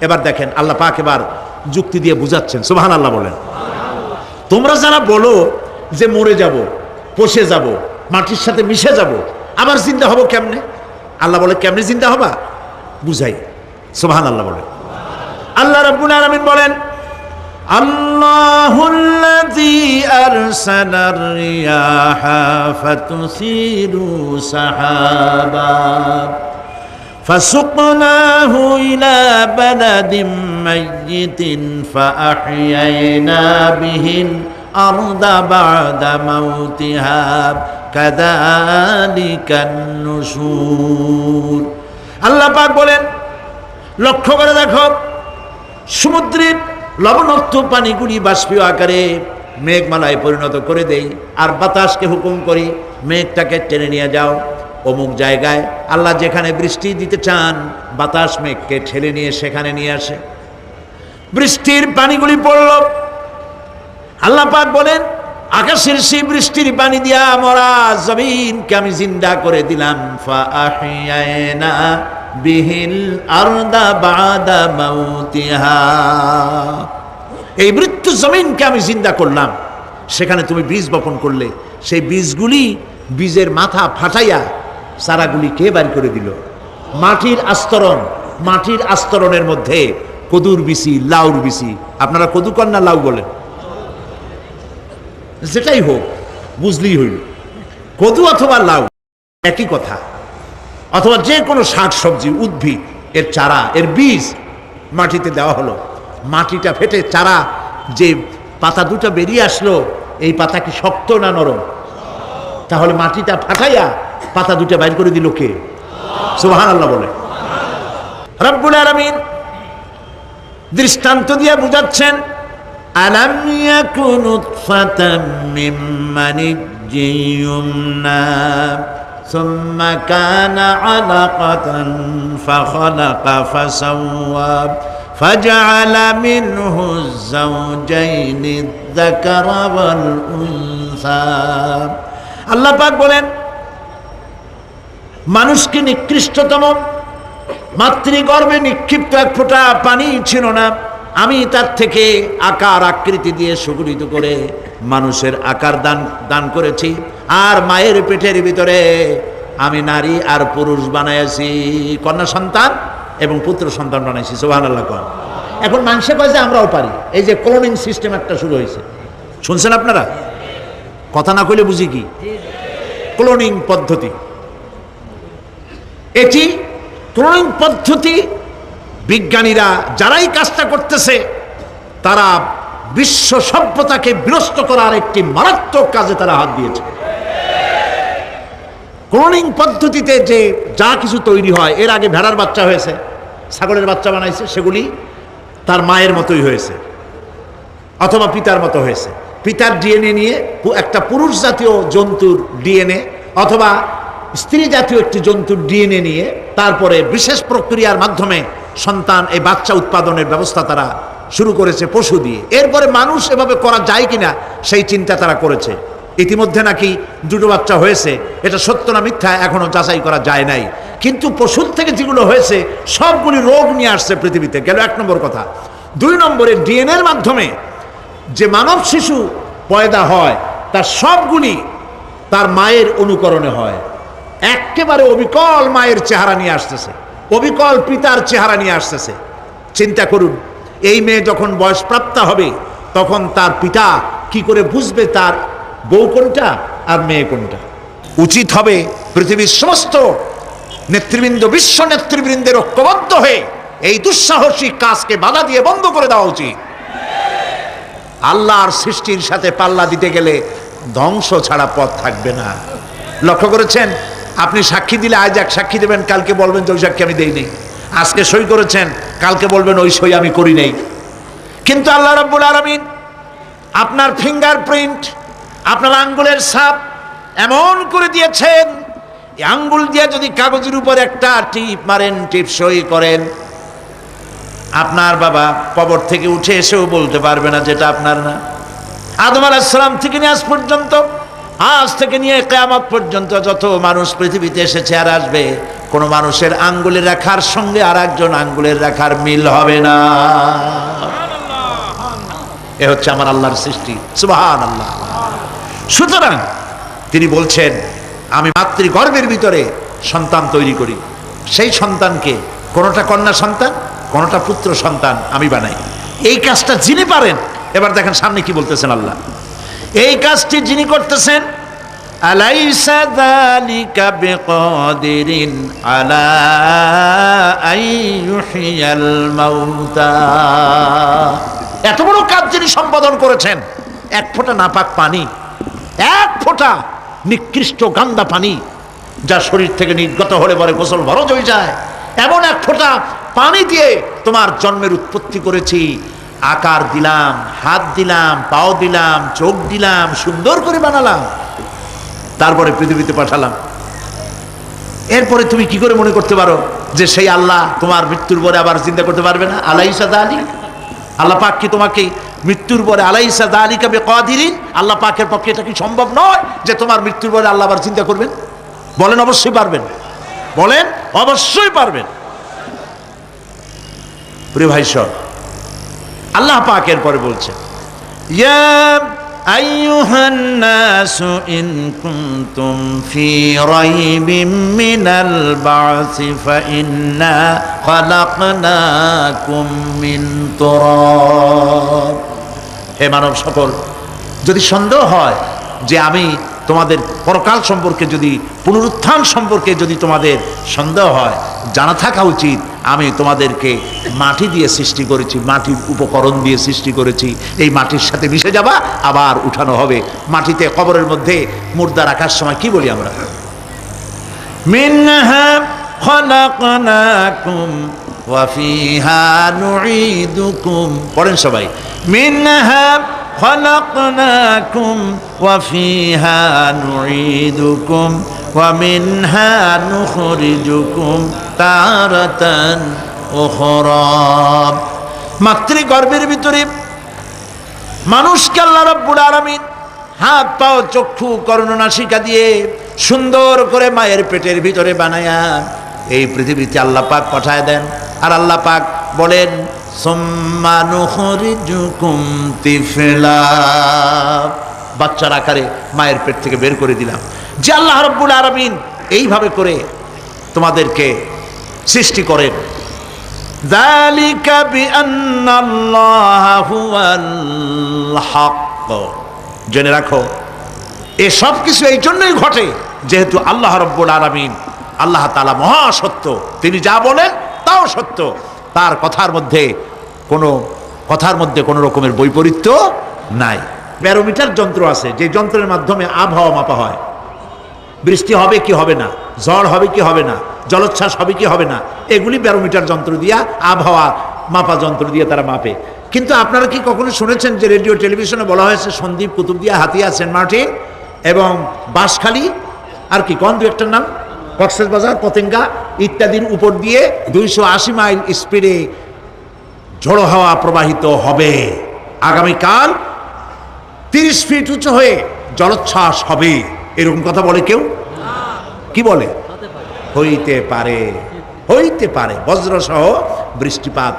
এবার দেখেন আল্লাহ পাক এবার যুক্তি দিয়ে বুঝাচ্ছেন, সুবহানাল্লাহ বলেন। তোমরা যারা বলো যে মরে যাব, পচে যাব, মাটির সাথে মিশে যাব, আবার জিন্দা হব কেমনে? আল্লাহ বলে কেমনে জিন্দা হবা বুঝাই, সুবহানাল্লাহ বলেন। আল্লাহ রাব্বুল আলামিন বলেন, আল্লাহুল্লাযী আরসালার রিয়াহা ফাতুসিরু সাহাবা ফাসুকনাহু ইলা বালাদিন মাইয়িতিন ফাআহইয়ানা বিহিল আরদা বা'দা মাউতিহা কাযালিকান নুশুর। আল্লাহ পাক বলেন, লক্ষ্য করে দেখো, সমুদ্রের লবণাক্ত পানিগুলি বাষ্পীয় আকারে মেঘমালায় পরিণত করে দেই, আর বাতাসকে হুকুম করি মেঘটাকে টেনে নিয়ে যাও অমুক জায়গায়। আল্লাহ যেখানে বৃষ্টি দিতে চান বাতাস মেঘকে ঠেলে নিয়ে সেখানে নিয়ে আসে, বৃষ্টির পানিগুলি পড়ল। আল্লাহ পাক বলেন, আকাশের সেই বৃষ্টির পানি দিয়া মরা জমিনকে আমি জিন্দা করে দিলাম। ফাআহইয়ানা বিহিল আরদা বা'দা মাউতিহা, এই মৃত্যু জমিনকে আমি জিন্দা করলাম। সেখানে তুমি বীজ বপন করলে, সেই বীজগুলি বীজের মাথা ফাটাইয়া চারাগুলি কে বাড়ি করে দিল? মাটির আস্তরণ, মাটির আস্তরণের মধ্যে কদুর বিচি, লাউর বিচি। আপনারা কদু কন না লাউ বলেন? যেটাই হোক বুঝলেই হইল, কদু অথবা লাউ একই কথা। অথবা যে কোনো শাক সবজি, উদ্ভিদ, এর চারা, এর বীজ মাটিতে দেওয়া হলো, মাটিটা ফেটে চারা যে পাতা দুটো বেরিয়ে আসলো, এই পাতা কি শক্ত না নরম? তাহলে মাটিটা ফাটাইয়া পাতা দুটো বাইর করে দিল কে? সুবহানাল্লাহ বলে। রব্বুল আলামিন দৃষ্টান্ত দিয়ে বুঝাচ্ছেন, আলাম ইয়াকুন নুতফাতাম মিন মানিয়্যিন ইউমনা সুম্মা কানা আলাকাতান ফাখালাকা ফাসাওয়া ফাজআলা মিনহু যাওজাইনি আয-যাকারা ওয়াল উনসা। আল্লাহ পাক বলেন, মানুষকে নিকৃষ্টতম মাতৃগর্ভে নিক্ষিপ্ত এক ফোঁটা পানি ছিল না, আমি তার থেকে আকার আকৃতি দিয়ে সুগঠিত করে মানুষের আকার দান করেছি, আর মায়ের পেটের ভিতরে আমি নারী আর পুরুষ বানাইছি, কন্যা সন্তান এবং পুত্র সন্তান বানাইছি। সুবহানাল্লাহ। এখন মানুষে কয় যে আমরাও পারি, এই যে ক্লোনিং সিস্টেম একটা শুরু হয়েছে, শুনছেন আপনারা? কথা না কইলে বুঝি কি? ক্লোনিং পদ্ধতি। এটি ক্লোনিং পদ্ধতি বিজ্ঞানীরা যারাই কাজটা করতেছে তারা বিশ্ব সভ্যতাকে বিনষ্ট করার একটি মারাত্মক কাজে তারা হাত দিয়েছে। ক্লোনিং পদ্ধতিতে যে যা কিছু তৈরি হয়, এর আগে ভেড়ার বাচ্চা হয়েছে, ছাগলের বাচ্চা বানাইছে, সেগুলি তার মায়ের মতোই হয়েছে অথবা পিতার মতো হয়েছে। পিতার ডিএনএ নিয়ে একটা পুরুষ জাতীয় জন্তুর ডিএনএ অথবা স্ত্রী জাতীয় একটি জন্তুর ডিএনএ নিয়ে তারপরে বিশেষ প্রক্রিয়ার মাধ্যমে সন্তান, এই বাচ্চা উৎপাদনের ব্যবস্থা তারা শুরু করেছে পশু দিয়ে। এরপরে মানুষ এভাবে করা যায় কিনা সেই চিন্তা তারা করেছে। ইতিমধ্যে নাকি দুটো বাচ্চা হয়েছে, এটা সত্য না মিথ্যা এখনো যাচাই করা যায় নাই। কিন্তু পশুর থেকে যেগুলো হয়েছে সবগুলি রোগ নিয়ে আসছে পৃথিবীতে, গেল এক নম্বর কথা। দুই নম্বরে ডিএনএর মাধ্যমে যে মানব শিশু পয়দা হয় তার সবগুলি তার মায়ের অনুকরণে হয়, একেবারে অবিকল মায়ের চেহারা নিয়ে আসতেছে, অবিকল পিতার চেহারা নিয়ে আসতেছে। চিন্তা করুন, এই মেয়ে যখন বয়সপ্রাপ্তা হবে তখন তার পিতা কি করে বুঝবে তার বউ কোনটা আর মেয়ে কোনটা? উচিত হবে পৃথিবীর সমস্ত নেতৃবৃন্দ, বিশ্ব নেতৃবৃন্দের ঐক্যবদ্ধ হয়ে এই দুঃসাহসিক কাজকে বাধা দিয়ে বন্ধ করে দেওয়া উচিত। আল্লাহর সৃষ্টির সাথে পাল্লা দিতে গেলে ধ্বংস ছাড়া পথ থাকবে না। লক্ষ্য করেছেন, আপনি সাক্ষী দিলে আজ এক সাক্ষী দেবেন, কালকে বলবেন যে ওই সাক্ষী আমি দেই নাই। আজকে সই করেছেন, কালকে বলবেন ওই সই আমি করি নাই। কিন্তু আল্লাহ রাব্বুল আলামিন আপনার ফিঙ্গারপ্রিন্ট, আপনার আঙ্গুলের ছাপ এমন করে দিয়েছেন, এই আঙ্গুল দিয়ে যদি কাগজের উপর একটা টিপ মারেন, টিপ সই করেন, আপনার বাবা কবর থেকে উঠে এসেও বলতে পারবে না যেটা আপনার না। আদম আলাইহিস সালাম থেকে নিয়ে আজ পর্যন্ত, আজ থেকে নিয়ে কিয়ামত পর্যন্ত যত মানুষ পৃথিবীতে এসেছে আর আসবে, কোন মানুষের আঙ্গুলের রেখার সঙ্গে আর একজন আঙ্গুলের রেখার মিল হবে না। এ হচ্ছে আমার আল্লাহর সৃষ্টি, সুবহানাল্লাহ। সুতরাং তিনি বলছেন, আমি মাতৃগর্ভের ভিতরে সন্তান তৈরি করি, সেই সন্তানকে কোনটা কন্যা সন্তান, কোনটা পুত্র সন্তান আমি বানাই। এই কাজটা যিনি পারেন, এবার দেখেন সামনে কি বলতেছেন আল্লাহ। এই কাজটি যিনি করতেছেন, আলাইসা যালিকা বিকাদিরিন আলা আইয়ুহিয়াল মাউতা। এত বড় কাজ যিনি সম্পাদন করেছেন, এক ফোঁটা নাপাক পানি, এক ফোঁটা নিকৃষ্ট গান্দা পানি যা শরীর থেকে নির্গত হলে পরে গোসল ফরজ হয়ে যায়, এমন এক ফোঁটা পানি দিয়ে তোমার জন্মের উৎপত্তি করেছি, আকার দিলাম, হাত দিলাম, পাও দিলাম, চোখ দিলাম, সুন্দর করে বানালাম, তারপরে পৃথিবীতে পাঠালাম। এরপরে তুমি কি করে মনে করতে পারো যে সেই আল্লাহ তোমার মৃত্যুর পরে আবার চিন্তা করতে পারবে না? আলাইসা যালিক, আল্লাহ পাক কি তোমাকে মৃত্যুর পরে, আলাইসা যালিকা বিকাদিরিন, আল্লাহ পাকের পক্ষে এটা কি সম্ভব নয় যে তোমার মৃত্যুর পরে আল্লাহ আবার চিন্তা করবেন? বলেন অবশ্যই পারবেন, বলেন অবশ্যই পারবেন। প্রিয় ভাই সব, আল্লাহ পাক এর পরে বলছেন, ইয়া আইয়ুহান নাসু ইন কুনতুম ফি রাইবিম মিনাল বা'সি ফাইন্না খালাকনাকুম মিন তুরাব। হে মানব সকল, যদি সন্দেহ হয় যে আমি তোমাদের পরকাল সম্পর্কে, যদি পুনরুত্থান সম্পর্কে যদি তোমাদের সন্দেহ হয়, জানা থাকা উচিত আমি তোমাদেরকে মাটি দিয়ে সৃষ্টি করেছি, মাটির উপকরণ দিয়ে সৃষ্টি করেছি। এই মাটির সাথে মিশে যাবা, আবার উঠানো হবে। মাটিতে কবরের মধ্যে মুর্দা রাখার সময় কি বলি আমরা? মিনহা খালাকনাকুম ওয়া ফিহা নুঈদুকুম। পড়েন সবাই, মিনহা خلقناكم وفيها نعيدكم ومنها نخرجكم تارة أخرى। মাতৃগর্ভের ভিতরে মানুষকে আল্লাহ রাব্বুল আলামিন হাত পাও চক্ষু কর্ণনাসিকা দিয়ে সুন্দর করে মায়ের পেটের ভিতরে বানায়া এই পৃথিবীতে আল্লাহ পাক পাঠায় দেন। আর আল্লাহ পাক বলেন, সুম্মা নুখরিজুকুম তিফলা, বাচ্চার আকারে মায়ের পেট থেকে বের করে দিলাম। যে আল্লাহ রাব্বুল আলামিন এইভাবে করে তোমাদেরকে সৃষ্টি করেন। যালিকা বিআন্নাল্লাহা হুয়াল হক। জেনে রাখো, এ সব কিছু এই জন্যই ঘটে যেহেতু আল্লাহ রাব্বুল আলামিন, আল্লাহ তাআলা মহা সত্য। তিনি যা বলেন তাও সত্য, তার কথার মধ্যে কোনো রকমের বৈপরীত্য নাই। ব্যারোমিটার যন্ত্র আছে, যে যন্ত্রের মাধ্যমে আবহাওয়া মাপা হয়, বৃষ্টি হবে কি হবে না, ঝড় হবে কি হবে না, জলোচ্ছ্বাস হবে কি হবে না, এগুলি ব্যারোমিটার যন্ত্র দিয়া, আবহাওয়া মাপা যন্ত্র দিয়ে তারা মাপে। কিন্তু আপনারা কি কখনো শুনেছেন যে রেডিও টেলিভিশনে বলা হয়েছে সন্দ্বীপ, কুতুবদিয়া, হাতিয়া, সেন্ট মার্টিন এবং বাঁশখালী, আর কি কোন দু একটার নাম, কক্সবাজার, পতেঙ্গা ইত্যাদির উপর দিয়ে 280 মাইল স্পিডে ঝোড়ো হাওয়া প্রবাহিত হবে, আগামীকাল 30 ফিট উঁচু হয়ে জলোচ্ছ্বাস হবে, এরকম কথা বলে কেউ? কি বলে? হইতে পারে, হইতে পারে, বজ্র সহ বৃষ্টিপাত।